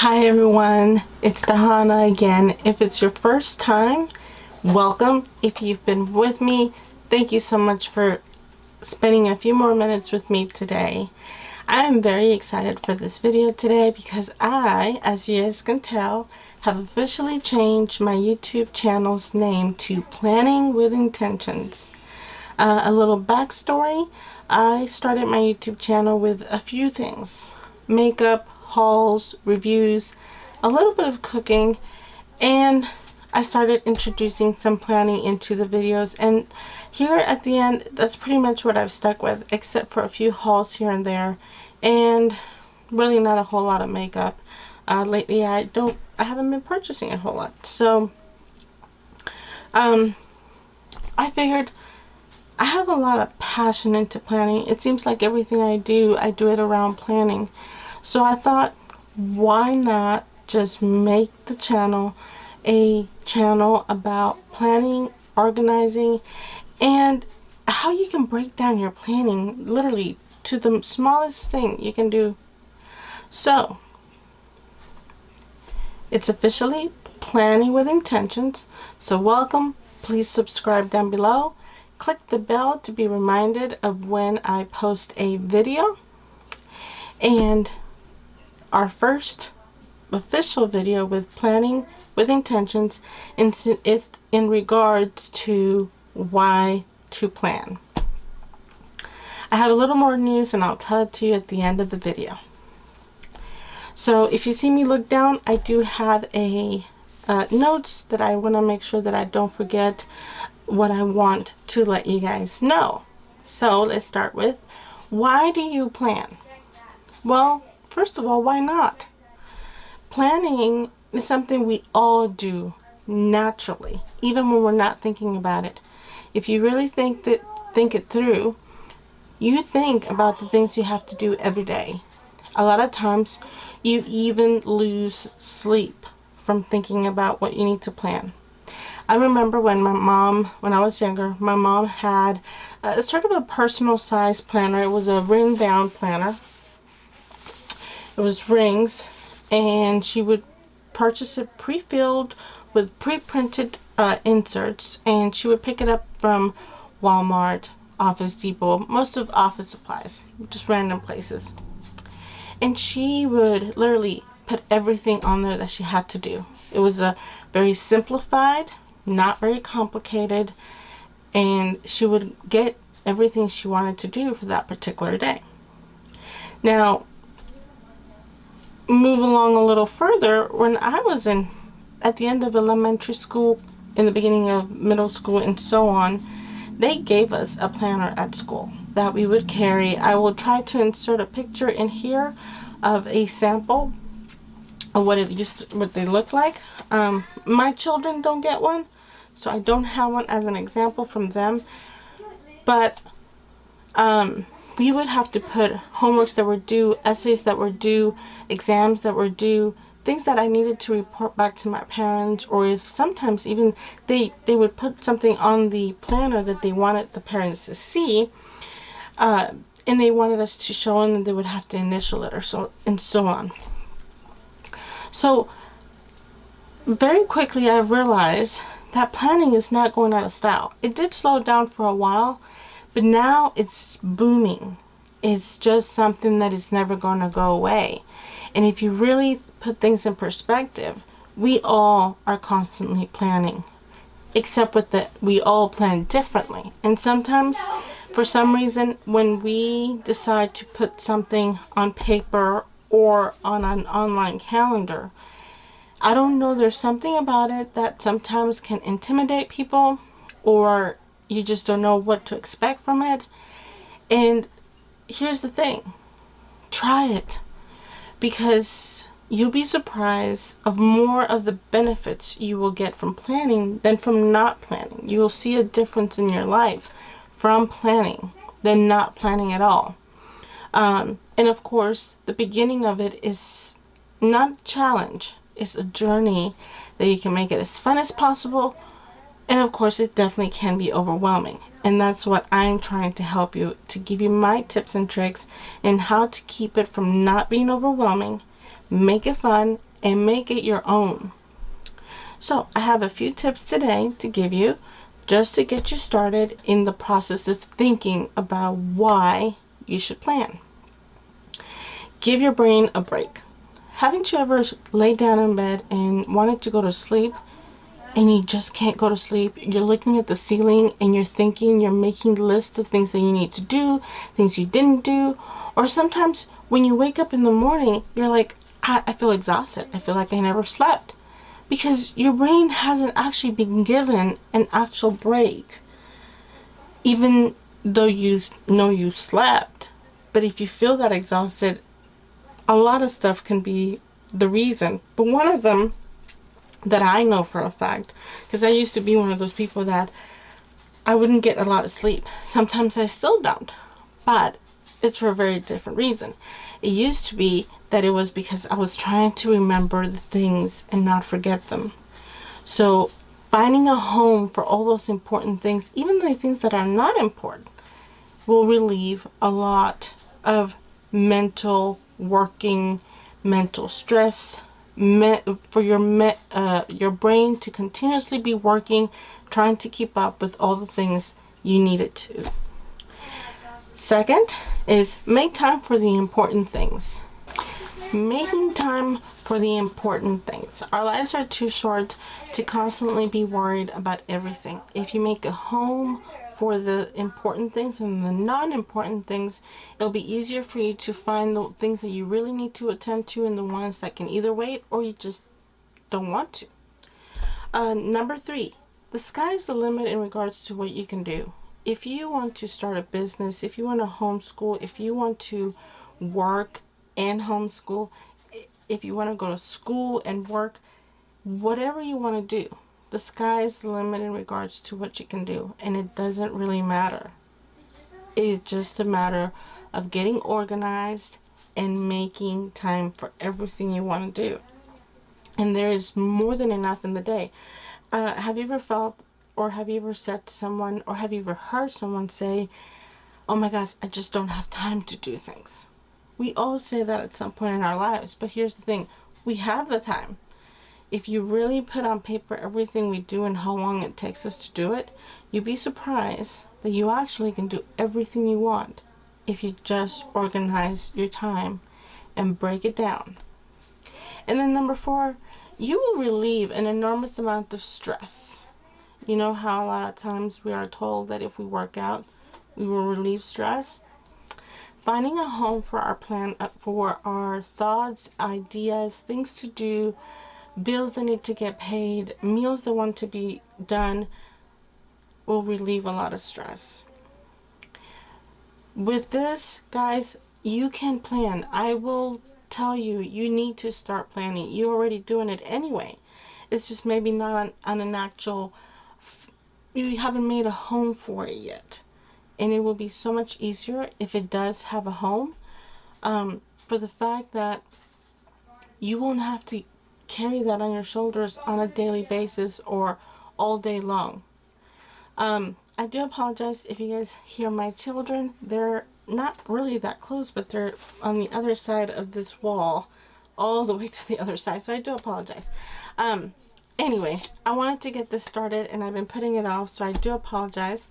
Hi everyone, it's Dahana again. If it's your first time, welcome. If you've been with me, thank you so much for spending a few more minutes with me today. I am very excited for this video today because I, as you guys can tell, have officially changed my YouTube channel's name to Planning with Intentions. A little backstory, I started my YouTube channel with a few things: makeup, hauls, reviews, a little bit of cooking, and I started introducing some planning into the videos, and here at the end, that's pretty much what I've stuck with, except for a few hauls here and there, and really not a whole lot of makeup. Lately I haven't been purchasing a whole lot, so I figured I have a lot of passion into planning. It seems like everything I do it around planning. So I thought, why not just make the channel a channel about planning, organizing, and how you can break down your planning literally to the smallest thing you can do. So it's officially Planning with Intentions. So welcome. Please subscribe down below. Click the bell to be reminded of when I post a video. And our first official video with Planning with Intentions is in regards to why to plan. I have a little more news and I'll tell it to you at the end of the video. So if you see me look down, I do have a notes that I want to make sure that I don't forget what I want to let you guys know. So let's start with, why do you plan? Well, first of all, why not? Planning is something we all do naturally, even when we're not thinking about it. If you really think it through, you think about the things you have to do every day. A lot of times you even lose sleep from thinking about what you need to plan. I remember when I was younger, my mom had sort of a personal size planner. It was a ring bound planner. It was rings, and she would purchase it pre-filled with pre-printed inserts, and she would pick it up from Walmart, Office Depot, most of office supplies, just random places. And she would literally put everything on there that she had to do. It was a very simplified, not very complicated, and she would get everything she wanted to do for that particular day. Now, move along a little further. When I was at the end of elementary school, in the beginning of middle school, and so on, they gave us a planner at school that we would carry. I will try to insert a picture in here of a sample of what they look like. My children don't get one, so I don't have one as an example from them, but we would have to put homeworks that were due, essays that were due, exams that were due, things that I needed to report back to my parents, or if sometimes even they would put something on the planner that they wanted the parents to see, and they wanted us to show them that they would have to initial it, or so and so on. So very quickly I realized that planning is not going out of style. It did slow down for a while, but now it's booming. It's just something that is never going to go away. And if you really put things in perspective, we all are constantly planning, except with that we all plan differently. And sometimes, for some reason, when we decide to put something on paper or on an online calendar, I don't know, there's something about it that sometimes can intimidate people, or you just don't know what to expect from it. And here's the thing, try it, because you'll be surprised of more of the benefits you will get from planning than from not planning. You will see a difference in your life from planning than not planning at all. And of course, the beginning of it is not a challenge. It's a journey that you can make it as fun as possible. And of course, it definitely can be overwhelming. And that's what I'm trying to help you, to give you my tips and tricks in how to keep it from not being overwhelming, make it fun, and make it your own. So I have a few tips today to give you just to get you started in the process of thinking about why you should plan. Give your brain a break. Haven't you ever laid down in bed and wanted to go to sleep and you just can't go to sleep? You're looking at the ceiling and you're thinking, you're making lists of things that you need to do, things you didn't do. Or sometimes when you wake up in the morning, you're like, I feel exhausted. I feel like I never slept. Because your brain hasn't actually been given an actual break. Even though you know you slept. But if you feel that exhausted, a lot of stuff can be the reason. But one of them that I know for a fact, because I used to be one of those people that I wouldn't get a lot of sleep. Sometimes I still don't. But it's for a very different reason. It used to be that it was because I was trying to remember the things and not forget them. So finding a home for all those important things, even the things that are not important, will relieve a lot of mental stress, for your brain to continuously be working, trying to keep up with all the things you need it to. Second is make time for the important things. Making time for the important things. Our lives are too short to constantly be worried about everything. If you make a home for the important things and the non-important things, it'll be easier for you to find the things that you really need to attend to and the ones that can either wait or you just don't want to. Number 3, the sky's the limit in regards to what you can do. If you want to start a business, if you want to homeschool, if you want to work and homeschool, if you want to go to school and work, whatever you want to do, the sky is the limit in regards to what you can do, and it doesn't really matter. It's just a matter of getting organized and making time for everything you want to do. And there is more than enough in the day. Have you ever felt, or have you ever said to someone, or have you ever heard someone say, oh my gosh, I just don't have time to do things? We all say that at some point in our lives, but here's the thing, we have the time. If you really put on paper everything we do and how long it takes us to do it, you'd be surprised that you actually can do everything you want if you just organize your time and break it down. And then number 4, you will relieve an enormous amount of stress. You know how a lot of times we are told that if we work out, we will relieve stress? Finding a home for our plan, for our thoughts, ideas, things to do, bills that need to get paid, meals that want to be done, will relieve a lot of stress. With this, guys, you can plan. I will tell you, you need to start planning. You're already doing it anyway. It's just maybe not on an actual, you haven't made a home for it yet. And it will be so much easier if it does have a home, for the fact that you won't have to carry that on your shoulders on a daily basis or all day long. I do apologize if you guys hear my children. They're not really that close, but they're on the other side of this wall, all the way to the other side, so I do apologize. Anyway, I wanted to get this started and I've been putting it off, so I do apologize.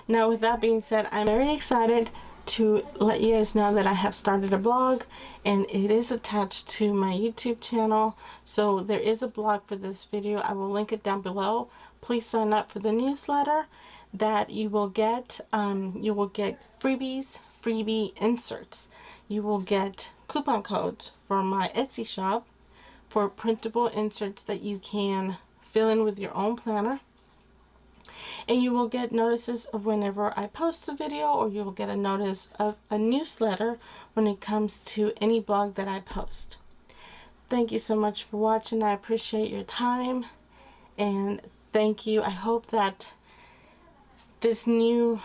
Now, with that being said, I'm very excited to let you guys know that I have started a blog and it is attached to my YouTube channel. So there is a blog for this video. I will link it down below. Please sign up for the newsletter that you will get. You will get freebie inserts. You will get coupon codes for my Etsy shop for printable inserts that you can fill in with your own planner. And you will get notices of whenever I post a video, or you will get a notice of a newsletter when it comes to any blog that I post. Thank you so much for watching. I appreciate your time, and thank you. I hope that this new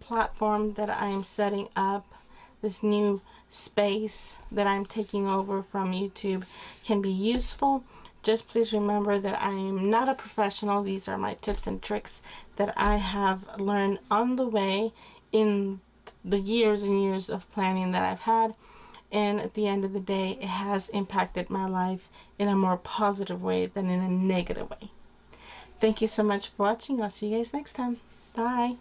platform that I am setting up, this new space that I'm taking over from YouTube, can be useful. Just please remember that I am not a professional. These are my tips and tricks that I have learned on the way in the years and years of planning that I've had. And at the end of the day, it has impacted my life in a more positive way than in a negative way. Thank you so much for watching. I'll see you guys next time. Bye.